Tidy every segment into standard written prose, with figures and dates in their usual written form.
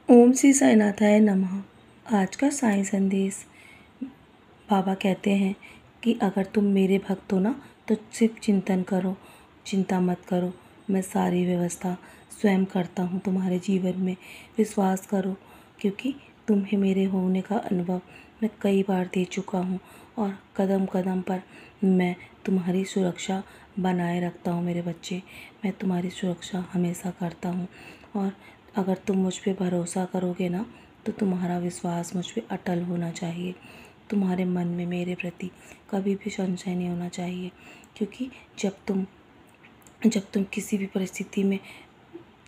ओम श्री साईनाथाय नमः। आज का साईं संदेश। बाबा कहते हैं कि अगर तुम मेरे भक्त हो ना तो सिर्फ चिंतन करो, चिंता मत करो। मैं सारी व्यवस्था स्वयं करता हूँ तुम्हारे जीवन में। विश्वास करो, क्योंकि तुम्हें मेरे होने का अनुभव मैं कई बार दे चुका हूँ और कदम कदम पर मैं तुम्हारी सुरक्षा बनाए रखता हूँ मेरे बच्चे। मैं तुम्हारी सुरक्षा हमेशा करता हूँ और अगर तुम मुझ पे भरोसा करोगे ना तो तुम्हारा विश्वास मुझ पे अटल होना चाहिए। तुम्हारे मन में मेरे प्रति कभी भी संशय नहीं होना चाहिए, क्योंकि जब तुम किसी भी परिस्थिति में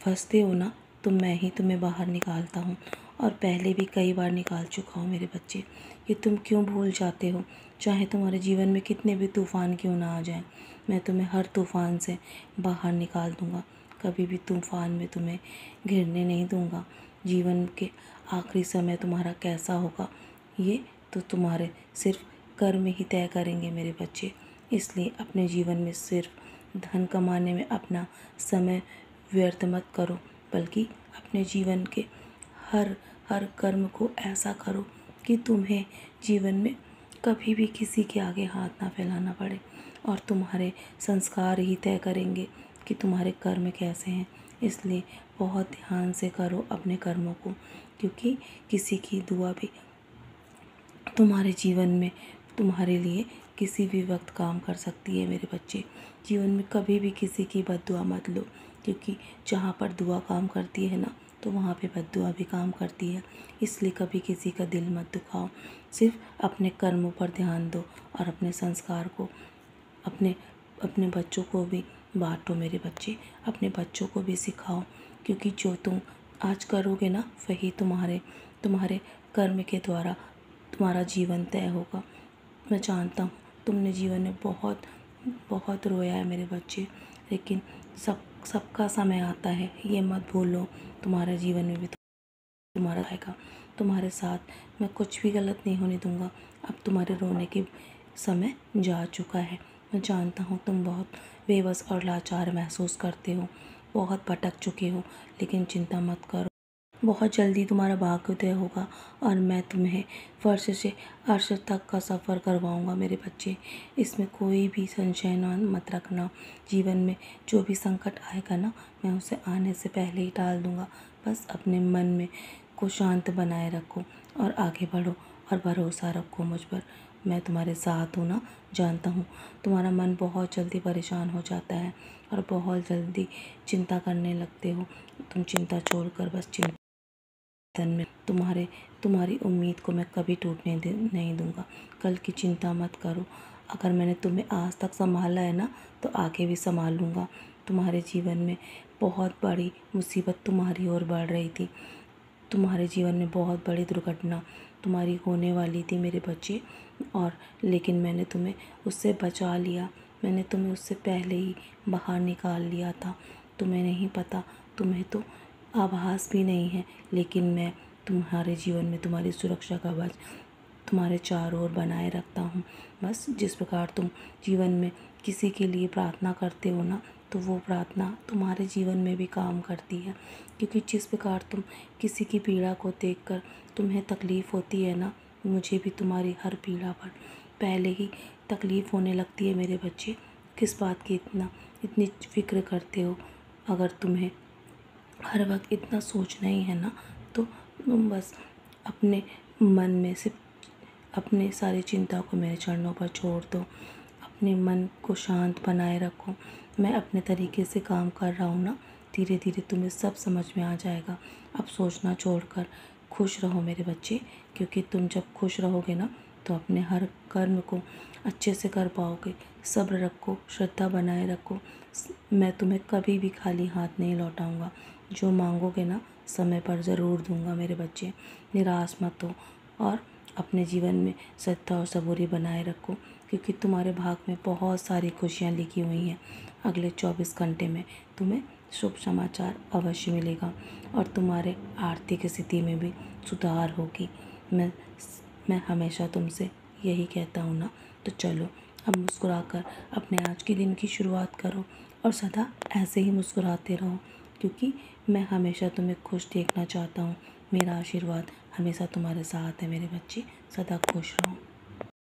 फंसते हो ना तो मैं ही तुम्हें बाहर निकालता हूँ और पहले भी कई बार निकाल चुका हूँ मेरे बच्चे। ये तुम क्यों भूल जाते हो? चाहे तुम्हारे जीवन में कितने भी तूफ़ान क्यों ना आ जाएं, मैं तुम्हें हर तूफ़ान से बाहर निकाल दूँगा। कभी भी तूफ़ान में तुम्हें घिरने नहीं दूँगा। जीवन के आखिरी समय तुम्हारा कैसा होगा ये तो तुम्हारे सिर्फ कर्म ही तय करेंगे मेरे बच्चे। इसलिए अपने जीवन में सिर्फ धन कमाने में अपना समय व्यर्थ मत करो, बल्कि अपने जीवन के हर हर कर्म को ऐसा करो कि तुम्हें जीवन में कभी भी किसी के आगे हाथ ना फैलाना पड़े। और तुम्हारे संस्कार ही तय करेंगे कि तुम्हारे कर्म कैसे हैं। इसलिए बहुत ध्यान से करो अपने कर्मों को, क्योंकि किसी की दुआ भी तुम्हारे जीवन में तुम्हारे लिए किसी भी वक्त काम कर सकती है मेरे बच्चे। जीवन में कभी भी किसी की बद्दुआ मत लो, क्योंकि जहाँ पर दुआ काम करती है ना तो वहाँ पे बद्दुआ भी काम करती है। इसलिए कभी किसी का दिल मत दुखाओ, सिर्फ अपने कर्मों पर ध्यान दो और अपने संस्कार को अपने अपने बच्चों को भी बांटो मेरे बच्चे। अपने बच्चों को भी सिखाओ, क्योंकि जो तुम आज करोगे ना वही तुम्हारे कर्म के द्वारा तुम्हारा जीवन तय होगा। मैं जानता हूँ तुमने जीवन में बहुत बहुत रोया है मेरे बच्चे, लेकिन सबका समय आता है, ये मत भूलो। तुम्हारे जीवन में भी तुम्हारा आएगा। तुम्हारे साथ मैं कुछ भी गलत नहीं होने दूंगा। अब तुम्हारे रोने के समय जा चुका है। मैं जानता हूँ तुम बहुत बेबस और लाचार महसूस करते हो, बहुत भटक चुके हो, लेकिन चिंता मत करो। बहुत जल्दी तुम्हारा भाग्योदय होगा और मैं तुम्हें फर्श से अर्श तक का सफ़र करवाऊंगा मेरे बच्चे। इसमें कोई भी संशय मत रखना। जीवन में जो भी संकट आएगा ना मैं उसे आने से पहले ही टाल दूंगा। बस अपने मन में को शांत बनाए रखो और आगे बढ़ो और भरोसा रखो मुझ पर। मैं तुम्हारे साथ हूँ ना। जानता हूँ तुम्हारा मन बहुत जल्दी परेशान हो जाता है और बहुत जल्दी चिंता करने लगते हो। तुम चिंता छोड़कर बस में तुम्हारी उम्मीद को मैं कभी टूटने नहीं दूंगा। कल की चिंता मत करो। अगर मैंने तुम्हें आज तक संभाला है ना तो आगे भी संभाल लूँगा। तुम्हारे जीवन में बहुत बड़ी मुसीबत तुम्हारी ओर बढ़ रही थी। तुम्हारे जीवन में बहुत बड़ी दुर्घटना तुम्हारी होने वाली थी मेरे बच्चे, और लेकिन मैंने तुम्हें उससे बचा लिया। मैंने तुम्हें उससे पहले ही बाहर निकाल लिया था। तुम्हें नहीं पता, तुम्हें तो आभास भी नहीं है, लेकिन मैं तुम्हारे जीवन में तुम्हारी सुरक्षा कवच तुम्हारे चारों ओर बनाए रखता हूँ। बस जिस प्रकार तुम जीवन में किसी के लिए प्रार्थना करते हो ना तो वो प्रार्थना तुम्हारे जीवन में भी काम करती है, क्योंकि जिस प्रकार तुम किसी की पीड़ा को देखकर तुम्हें तकलीफ़ होती है ना, मुझे भी तुम्हारी हर पीड़ा पर पहले ही तकलीफ़ होने लगती है मेरे बच्चे। किस बात की इतनी फिक्र करते हो? अगर तुम्हें हर वक्त इतना सोचना ही है ना तो तुम बस अपने मन में से अपने सारी चिंता को मेरे चरणों पर छोड़ दो। अपने मन को शांत बनाए रखो। मैं अपने तरीके से काम कर रहा हूँ ना, धीरे धीरे तुम्हें सब समझ में आ जाएगा। अब सोचना छोड़कर खुश रहो मेरे बच्चे, क्योंकि तुम जब खुश रहोगे ना तो अपने हर कर्म को अच्छे से कर पाओगे। सब्र रखो, श्रद्धा बनाए रखो। मैं तुम्हें कभी भी खाली हाथ नहीं लौटाऊंगा। जो मांगोगे ना समय पर ज़रूर दूंगा मेरे बच्चे। निराश मत हो और अपने जीवन में श्रद्धा और सबूरी बनाए रखो, क्योंकि तुम्हारे भाग में बहुत सारी खुशियाँ लिखी हुई हैं। अगले 24 घंटे में तुम्हें शुभ समाचार अवश्य मिलेगा और तुम्हारे आर्थिक स्थिति में भी सुधार होगी। मैं हमेशा तुमसे यही कहता हूँ ना। तो चलो अब मुस्कुराकर अपने आज के दिन की शुरुआत करो और सदा ऐसे ही मुस्कुराते रहो, क्योंकि मैं हमेशा तुम्हें खुश देखना चाहता हूँ। मेरा आशीर्वाद हमेशा तुम्हारे साथ है मेरे बच्चे, सदा खुश रहो।